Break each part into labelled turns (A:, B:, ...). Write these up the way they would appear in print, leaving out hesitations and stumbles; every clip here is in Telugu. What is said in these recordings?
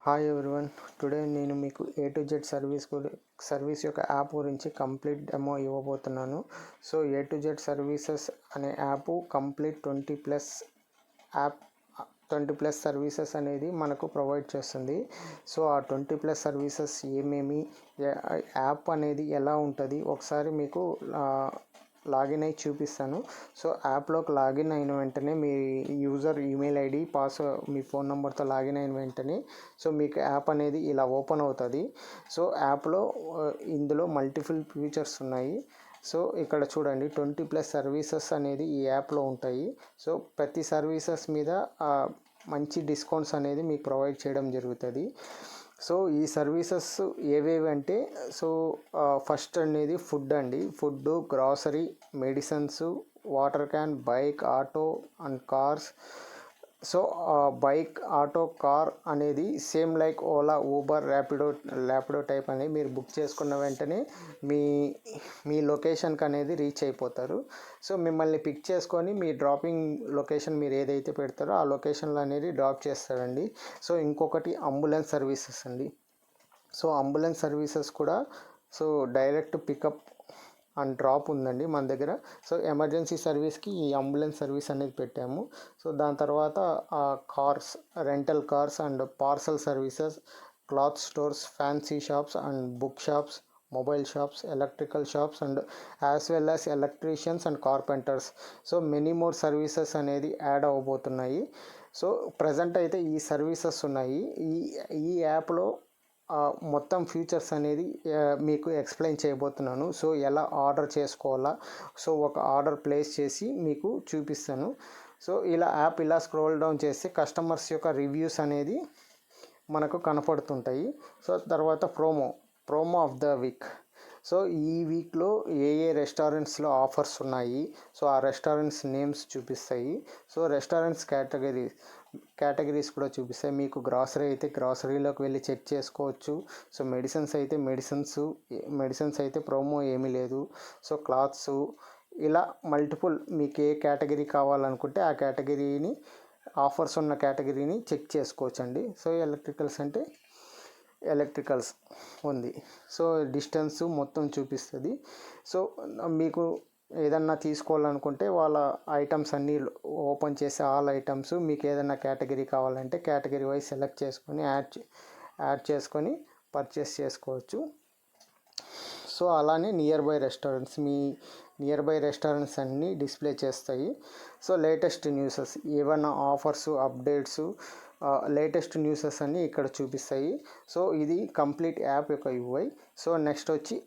A: హాయ్ ఎవ్రీవన్, టుడే నేను మీకు ఏ టు జెడ్ సర్వీస్ యొక్క యాప్ గురించి కంప్లీట్ డెమో ఇవ్వబోతున్నాను. So A to Z services అనే యాప్ కంప్లీట్ 20+ సర్వీసెస్ అనేది మనకు ప్రొవైడ్ చేస్తుంది. సో ఆ 20+ సర్వీసెస్ ఏమేమి, యాప్ అనేది ఎలా ఉంటుంది ఒకసారి మీకు లాగిన్ అయి చూపిస్తాను. సో యాప్లోకి లాగిన్ అయిన వెంటనే మీ యూజర్ ఈమెయిల్ ఐడి మీ ఫోన్ నెంబర్తో లాగిన్ అయిన వెంటనే సో మీకు యాప్ అనేది ఇలా ఓపెన్ అవుతుంది. సో యాప్లో ఇందులో మల్టిపుల్ ఫీచర్స్ ఉన్నాయి. సో ఇక్కడ చూడండి 20+ సర్వీసెస్ అనేది ఈ యాప్లో ఉంటాయి. సో ప్రతి సర్వీసెస్ మీద మంచి డిస్కౌంట్స్ అనేది మీకు ప్రొవైడ్ చేయడం జరుగుతుంది. సో ఈ సర్వీసెస్ ఏవేవి అంటే, సో ఫస్ట్ అనేది food, grocery, medicines, water can, bike, auto and cars. So bike, auto, car అనేది same like Ola, Uber, Rapido type అనేది మీరు బుక్ చేసుకున్న వెంటనే మీ లొకేషన్కి అనేది రీచ్ అయిపోతారు. సో మిమ్మల్ని పిక్ చేసుకొని మీ డ్రాపింగ్ లొకేషన్ మీరు ఏదైతే పెడతారో ఆ లొకేషన్లో అనేది డ్రాప్ చేస్తారండి. సో ఇంకొకటి అంబులెన్స్ సర్వీసెస్ అండి. సో అంబులెన్స్ సర్వీసెస్ కూడా so direct pickup and drop ఉందండి మన దగ్గర. సో ఎమర్జెన్సీ సర్వీస్కి ఈ అంబులెన్స్ సర్వీస్ అనేది పెట్టాము. సో దాని తర్వాత rental cars and parcel services, cloth stores, fancy shops and book shops, mobile shops, electrical shops and as well as electricians and carpenters. So many more services అనేది యాడ్ అవ్వబోతున్నాయి. సో ప్రజెంట్ అయితే ఈ సర్వీసెస్ ఉన్నాయి. ఈ యాప్లో మొత్తం ఫీచర్స్ అనేది మీకు ఎక్స్ప్లెయిన్ చేయబోతున్నాను. సో ఎలా ఆర్డర్ చేసుకోవాలా, సో ఒక ఆర్డర్ ప్లేస్ చేసి మీకు చూపిస్తాను. సో యాప్ ఇలా స్క్రోల్ డౌన్ చేస్తే కస్టమర్స్ యొక్క రివ్యూస్ అనేది మనకు కనపడుతుంటాయి. సో తర్వాత promo of the week. So ఈ వీక్లో ఏ రెస్టారెంట్స్లో ఆఫర్స్ ఉన్నాయి, సో ఆ రెస్టారెంట్స్ నేమ్స్ చూపిస్తాయి. సో రెస్టారెంట్స్ కేటగిరీస్ కూడా చూపిస్తాయి. మీకు గ్రాసరీ అయితే గ్రాసరీలోకి వెళ్ళి చెక్ చేసుకోవచ్చు. సో మెడిసిన్స్ అయితే ప్రోమో ఏమీ లేదు. సో క్లాత్స్ ఇలా మల్టిపుల్ మీకు ఏ కేటగిరీ కావాలనుకుంటే ఆ కేటగిరీని, ఆఫర్స్ ఉన్న కేటగిరీని చెక్ చేసుకోవచ్చు అండి. సో ఎలక్ట్రికల్స్ ఉంది. సో డిస్టెన్స్ మొత్తం చూపిస్తుంది. సో మీకు ఏదన్నా తీసుకోవాలనుకుంటే వాళ్ళ ఐటమ్స్ అన్నీ ఓపెన్ చేసి ఆల్ ఐటమ్స్ మీకు ఏదైనా కేటగిరీ కావాలంటే కేటగిరీ వైజ్ సెలెక్ట్ చేసుకొని యాడ్ చేసుకొని పర్చేస్ చేసుకోవచ్చు. సో అలానే నియర్ బై రెస్టారెంట్స్ అన్నీ డిస్ప్లే చేస్తాయి. సో లేటెస్ట్ న్యూసెస్, ఏమైనా ఆఫర్స్, అప్డేట్స్, లేటెస్ట్ న్యూసెస్ అన్నీ ఇక్కడ చూపిస్తాయి. సో ఇది కంప్లీట్ యాప్ యొక్క యూఐ. సో నెక్స్ట్ వచ్చి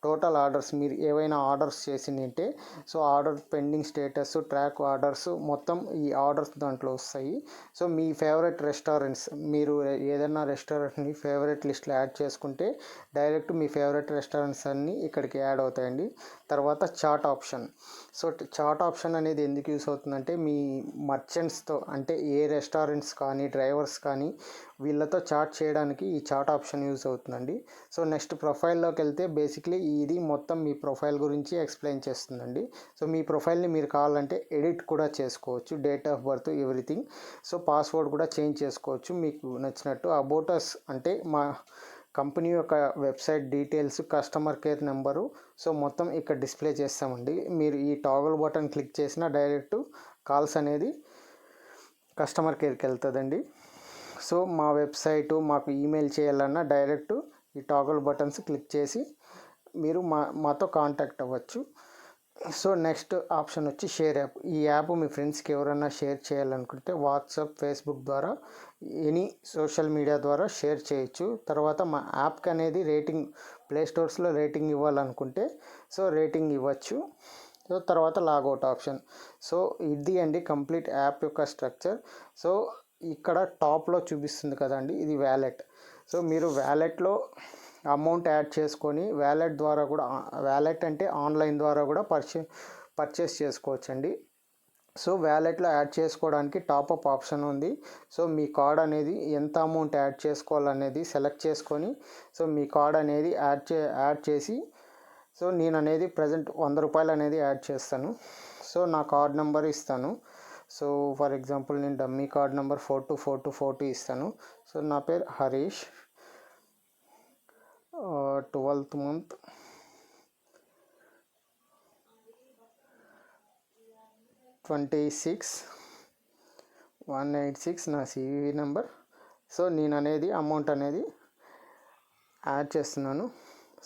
A: టోటల్ ఆర్డర్స్, మీరు ఏవైనా ఆర్డర్స్ చేసిందంటే so order pending status, track orders మొత్తం ఈ ఆర్డర్స్ దాంట్లో వస్తాయి. సో మీ ఫేవరెట్ రెస్టారెంట్స్, మీరు ఏదైనా రెస్టారెంట్ని ఫేవరెట్ లిస్ట్లో యాడ్ చేసుకుంటే డైరెక్ట్ మీ ఫేవరెట్ రెస్టారెంట్స్ అన్నీ ఇక్కడికి యాడ్ అవుతాయండి. తర్వాత chat option. So chat option అనేది ఎందుకు యూస్ అవుతుందంటే మీ మర్చెంట్స్తో, అంటే ఏ రెస్టారెంట్స్ కానీ డ్రైవర్స్ కానీ వీళ్ళతో చాట్ చేయడానికి ఈ చాట్ ఆప్షన్ యూస్ అవుతుందండి. సో నెక్స్ట్ ప్రొఫైల్లోకి వెళ్తే బేసిక్లీ ఇది మొత్తం మీ ప్రొఫైల్ గురించి ఎక్స్ప్లెయిన్ చేస్తుందండి. సో మీ ప్రొఫైల్ని మీరు కావాలంటే ఎడిట్ కూడా చేసుకోవచ్చు, date of birth, everything. So password కూడా చేంజ్ చేసుకోవచ్చు మీకు నచ్చినట్టు. అబౌట్ అస్ అంటే మా కంపెనీ యొక్క website details, customer care number, so మొత్తం ఇక్కడ డిస్ప్లే చేస్తామండి. మీరు ఈ టాగల్ బటన్ క్లిక్ చేసినా డైరెక్ట్ కాల్స్ అనేది కస్టమర్ కేర్కి వెళ్తుందండి. సో మా వెబ్సైటు మాకు ఈమెయిల్ చేయాలన్నా డైరెక్ట్ ఈ టాగల్ బటన్స్ క్లిక్ చేసి మీరు మాతో కాంటాక్ట్ అవ్వచ్చు. సో నెక్స్ట్ ఆప్షన్ వచ్చి షేర్ యాప్. ఈ యాప్ మీ ఫ్రెండ్స్కి ఎవరైనా షేర్ చేయాలనుకుంటే వాట్సాప్, ఫేస్బుక్ ద్వారా, ఎనీ సోషల్ మీడియా ద్వారా షేర్ చేయొచ్చు. తర్వాత మా యాప్కి అనేది రేటింగ్, ప్లే స్టోర్స్లో రేటింగ్ ఇవ్వాలనుకుంటే సో రేటింగ్ ఇవ్వచ్చు. సో తర్వాత లాగౌట్ ఆప్షన్. సో ఇది అండి కంప్లీట్ యాప్ యొక్క స్ట్రక్చర్. సో ఇక్కడ టాప్లో చూపిస్తుంది కదండి, ఇది వ్యాలెట్. సో మీరు వ్యాలెట్లో అమౌంట్ యాడ్ చేసుకొని వ్యాలెట్ అంటే ఆన్లైన్ ద్వారా కూడా పర్చేస్ చేసుకోవచ్చండి. సో వ్యాలెట్లో యాడ్ చేసుకోవడానికి టాప్అప్ ఆప్షన్ ఉంది. సో మీ కార్డ్ అనేది ఎంత అమౌంట్ యాడ్ చేసుకోవాలనేది సెలెక్ట్ చేసుకొని సో మీ కార్డ్ అనేది యాడ్ చేసి, సో నేను అనేది ప్రజెంట్ 100 రూపాయలు అనేది యాడ్ చేస్తాను. సో నా కార్డ్ నెంబర్ ఇస్తాను. సో ఫర్ ఎగ్జాంపుల్ నేను డమ్మీ కార్డ్ నెంబర్ 424242 ఇస్తాను. సో నా పేరు హరీష్, 12th month 26/186 నా సివివి నెంబర్. సో నేను అనేది అమౌంట్ అనేది యాడ్ చేస్తున్నాను.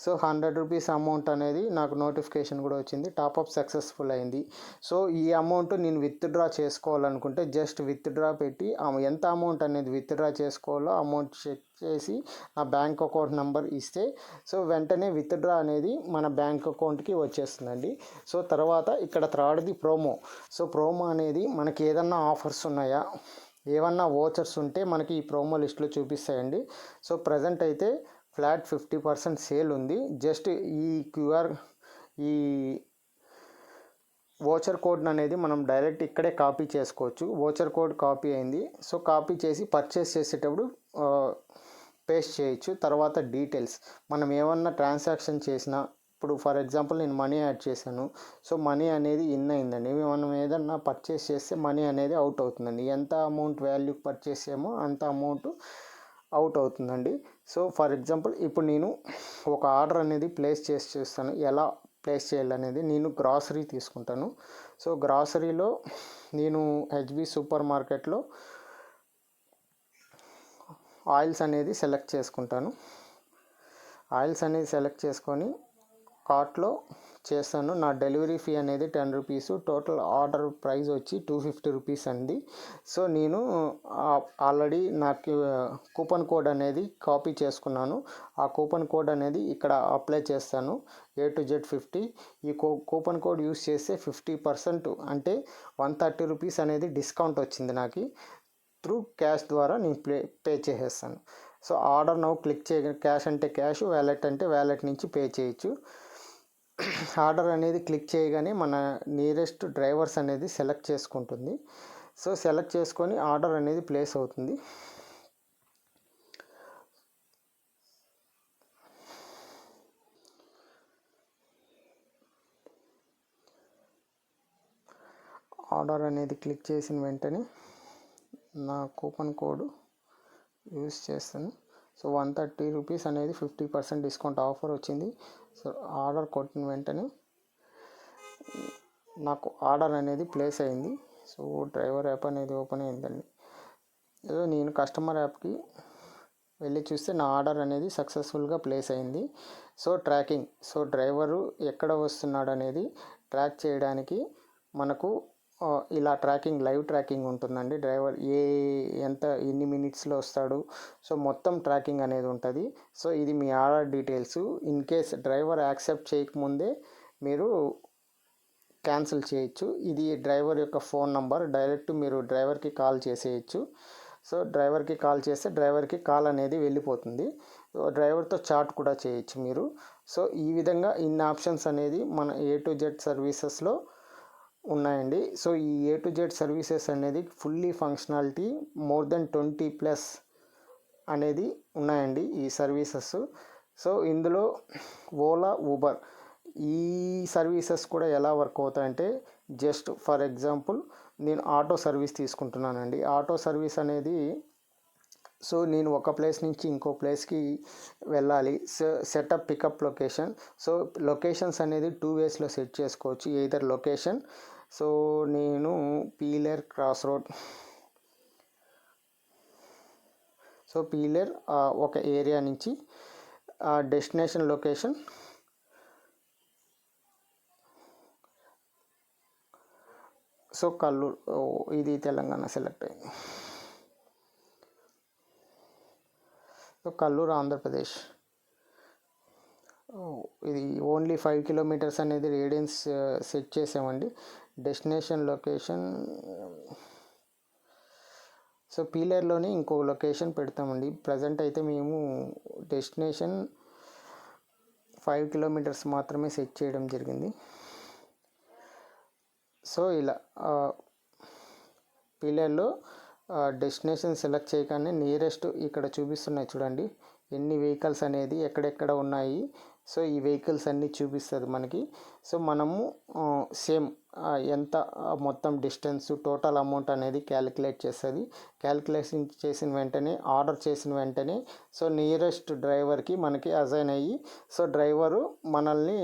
A: సో 100 రూపీస్ అమౌంట్ అనేది నాకు నోటిఫికేషన్ కూడా వచ్చింది, టాప్అప్ సక్సెస్ఫుల్ అయింది. సో ఈ అమౌంట్ నేను విత్డ్రా చేసుకోవాలనుకుంటే జస్ట్ విత్డ్రా పెట్టి ఎంత అమౌంట్ అనేది విత్డ్రా చేసుకోవాలో అమౌంట్ చెక్ చేసి నా బ్యాంక్ అకౌంట్ నెంబర్ ఇస్తే సో వెంటనే విత్డ్రా అనేది మన బ్యాంక్ అకౌంట్కి వచ్చేస్తుందండి. సో తర్వాత ఇక్కడ థర్డ్ది ప్రోమో. సో ప్రోమో అనేది మనకి ఏదన్నా ఆఫర్స్ ఉన్నాయా, ఏమన్నా వోచర్స్ ఉంటే మనకి ఈ ప్రోమో లిస్ట్లో చూపిస్తాయండి. సో ప్రజెంట్ అయితే ఫ్లాట్ 50% సేల్ ఉంది. జస్ట్ ఈ వోచర్ కోడ్ అనేది మనం డైరెక్ట్ ఇక్కడే కాపీ చేసుకోవచ్చు. వోచర్ కోడ్ కాపీ అయింది. సో కాపీ చేసి పర్చేస్ చేసేటప్పుడు పేస్ట్ చేయొచ్చు. తర్వాత డీటెయిల్స్ మనం ఏమన్నా ట్రాన్సాక్షన్ చేసినా, ఇప్పుడు ఫర్ ఎగ్జాంపుల్ నేను మనీ యాడ్ చేశాను. సో మనీ అనేది ఇన్ అయిందండి. మనం ఏదన్నా పర్చేస్ చేస్తే మనీ అనేది అవుట్ అవుతుందండి. ఎంత అమౌంట్ వాల్యూ పర్చేస్ చేయమో అంత అమౌంట్ అవుట్ అవుతుందండి. సో ఫర్ ఎగ్జాంపుల్ ఇప్పుడు నేను ఒక ఆర్డర్ అనేది ప్లేస్ చేసి చూస్తాను. ఎలా ప్లేస్ చేయాలనేది నేను గ్రాసరీ తీసుకుంటాను. సో గ్రాసరీలో నేను హెచ్బి సూపర్ మార్కెట్లో ఆయిల్స్ అనేది సెలెక్ట్ చేసుకుంటాను. ఆయిల్స్ అనేది సెలెక్ట్ చేసుకొని కార్ట్లో చేస్తాను. నా డెలివరీ ఫీ అనేది 10 రూపీస్, టోటల్ ఆర్డర్ ప్రైస్ వచ్చి 250 రూపీస్ అండి. సో నేను ఆల్రెడీ నాకు కూపన్ కోడ్ అనేది కాపీ చేసుకున్నాను. ఆ కూపన్ కోడ్ అనేది ఇక్కడ అప్లై చేస్తాను. A to Z 50. ఈ కూపన్ కోడ్ యూస్ చేస్తే 50% అంటే 130 రూపీస్ అనేది డిస్కౌంట్ వచ్చింది నాకు. త్రూ క్యాష్ ద్వారా నేను పే చేసేస్తాను. So order now click cash అంటే క్యాష్, వ్యాలెట్ అంటే వ్యాలెట్ నుంచి పే చేయొచ్చు. ఆర్డర్ అనేది క్లిక్ చేయగానే మన నియరెస్ట్ డ్రైవర్స్ అనేది సెలెక్ట్ చేసుకుంటుంది. సో సెలెక్ట్ చేసుకొని ఆర్డర్ అనేది ప్లేస్ అవుతుంది. ఆర్డర్ అనేది క్లిక్ చేసిన వెంటనే నా కూపన్ కోడ్ యూస్ చేస్తాను. సో 130 రూపీస్ అనేది 50% డిస్కౌంట్ ఆఫర్ వచ్చింది. సో ఆర్డర్ కొట్టిన వెంటనే నాకు ఆర్డర్ అనేది ప్లేస్ అయింది. సో డ్రైవర్ యాప్ అనేది ఓపెన్ అయిందండి. ఏదో నేను కస్టమర్ యాప్కి వెళ్ళి చూస్తే నా ఆర్డర్ అనేది సక్సెస్ఫుల్గా ప్లేస్ అయింది. సో ట్రాకింగ్, సో డ్రైవరు ఎక్కడ వస్తున్నాడు అనేది ట్రాక్ చేయడానికి మనకు ఇలా ట్రాకింగ్, లైవ్ ట్రాకింగ్ ఉంటుందండి. డ్రైవర్ ఎన్ని మినిట్స్లో వస్తాడు, సో మొత్తం ట్రాకింగ్ అనేది ఉంటుంది. సో ఇది మీ order details. In case driver accept చేయకముందే మీరు క్యాన్సిల్ చేయొచ్చు. ఇది డ్రైవర్ యొక్క ఫోన్ నంబర్. డైరెక్ట్ మీరు డ్రైవర్కి కాల్ చేసేయచ్చు. సో డ్రైవర్కి కాల్ చేస్తే డ్రైవర్కి కాల్ అనేది వెళ్ళిపోతుంది. డ్రైవర్తో చాట్ కూడా చేయొచ్చు మీరు. సో ఈ విధంగా ఇన్ని ఆప్షన్స్ అనేది మన A to Z సర్వీసెస్లో ఉన్నాయండి. సో ఈ A to Z సర్వీసెస్ అనేది ఫుల్లీ ఫంక్షనాలిటీ మోర్ దెన్ 20+ అనేది ఉన్నాయండి ఈ సర్వీసెస్. సో ఇందులో ఓలా, ఊబర్ ఈ సర్వీసెస్ కూడా ఎలా వర్క్ అవుతాయంటే, జస్ట్ ఫర్ ఎగ్జాంపుల్ నేను ఆటో సర్వీస్ తీసుకుంటున్నానండి. ఆటో సర్వీస్ అనేది సో నేను ఒక ప్లేస్ నుంచి ఇంకో ప్లేస్కి వెళ్ళాలి. Setup, pickup, location. So locations అనేది 2 వేస్లో సెట్ చేసుకోవచ్చు. ఎయిదర్ లొకేషన్, సో నేను Pileru cross road, so Pileru ఒక ఏరియా నుంచి డెస్టినేషన్ లొకేషన్ సో కల్లూరు, ఇది తెలంగాణ సెలెక్ట్ అయింది. సో కల్లూరు ఆంధ్రప్రదేశ్. ఇది ఓన్లీ 5 కిలోమీటర్స్ అనేది రేడియన్స్ సెట్ చేసామండి. డెస్టినేషన్ లొకేషన్ సో పీలేర్లోనే ఇంకో లొకేషన్ పెడతామండి. ప్రజెంట్ అయితే మేము డెస్టినేషన్ 5 కిలోమీటర్స్ మాత్రమే సెట్ చేయడం జరిగింది. సో ఇలా పీలేర్లో డెస్టినేషన్ సెలెక్ట్ చేయగానే నియరెస్ట్ ఇక్కడ చూపిస్తున్నాయి చూడండి, ఎన్ని వెహికల్స్ అనేది ఎక్కడెక్కడ ఉన్నాయి, సో ఈ వెహికల్స్ అన్నీ చూపిస్తుంది మనకి. సో మనము సేమ్ ఎంత మొత్తం డిస్టెన్స్ టోటల్ అమౌంట్ అనేది క్యాలిక్యులేట్ చేస్తుంది. క్యాలిక్యులేషన్ చేసిన వెంటనే ఆర్డర్ చేసిన వెంటనే సో నియరెస్ట్ డ్రైవర్కి మనకి అసైన్ అయ్యి సో డ్రైవరు మనల్ని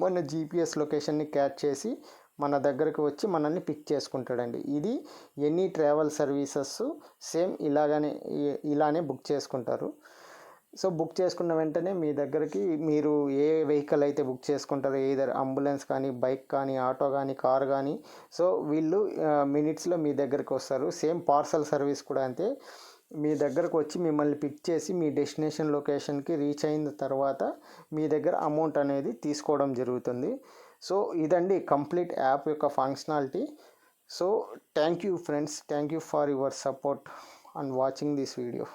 A: మన జీపీఎస్ లొకేషన్ని క్యాచ్ చేసి మన దగ్గరకు వచ్చి మనల్ని పిక్ చేసుకుంటాడండి. ఇది ఎనీ ట్రావెల్ సర్వీసెస్ సేమ్ ఇలానే బుక్ చేసుకుంటారు. సో బుక్ చేసుకున్న వెంటనే మీ దగ్గరికి మీరు ఏ వెహికల్ అయితే బుక్ చేసుకుంటారో ఏదర్ అంబులెన్స్ కానీ, బైక్ కానీ, ఆటో కానీ, కార్ కానీ, సో వీళ్ళు మినిట్స్లో మీ దగ్గరికి వస్తారు. సేమ్ పార్సల్ సర్వీస్ కూడా అంతే. మీ దగ్గరకు వచ్చి మిమ్మల్ని పిక్ చేసి మీ డెస్టినేషన్ లొకేషన్కి రీచ్ అయిన తర్వాత మీ దగ్గర అమౌంట్ అనేది తీసుకోవడం జరుగుతుంది. సో ఇదండి కంప్లీట్ యాప్ యొక్క functionality. So thank you friends, thank you for your support and watching this video.